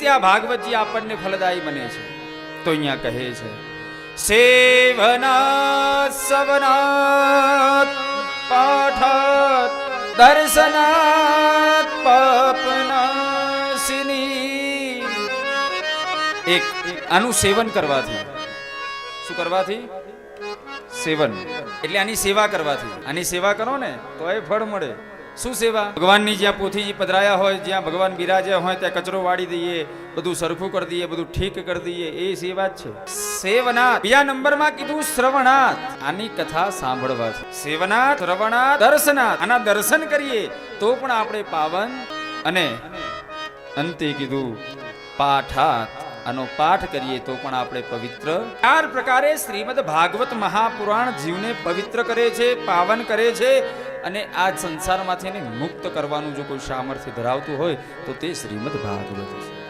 રીતે આ ભાગવતજી આપણને ફલદાયી બને છે? તો અહીંયા કહે છે સેવનાત સવનાત પાઠાત દર્શનાત પાપનાશિની. એક આનું સેવન કરવાથી, શું કરવાથી? સેવન એટલે આની સેવા કરવાથી. આની સેવા કરો ને તો એ ફળ મળે. શું સેવા? ભગવાનની જ્યાં પોથીજી પધરાયા હોય, જ્યાં ભગવાન બિરાજ્યા હોય ત્યાં કચરો વાળી દઈએ, બધું સરખું કરી દઈએ, બધું ઠીક કરી દઈએ, એ સેવા જ છે. સેવનાથ. બીજા નંબરમાં કીધું શ્રવણાથ, આની કથા સાંભળવાથી. સેવનાથ, શ્રવણાથ, દર્શનાથ, આના દર્શન કરીએ તો પણ આપણે પાવન, અને અંતે કીધું પાઠાત, આનો પાઠ કરીએ તો પણ આપણે પવિત્ર. ચાર પ્રકારે શ્રીમદ ભાગવત મહાપુરાણ જીવને પવિત્ર કરે છે, પાવન કરે છે, અને આ સંસારમાંથી એને મુક્ત કરવાનું જો કોઈ સામર્થ્ય ધરાવતું હોય તો તે શ્રીમદ ભાગવત છે.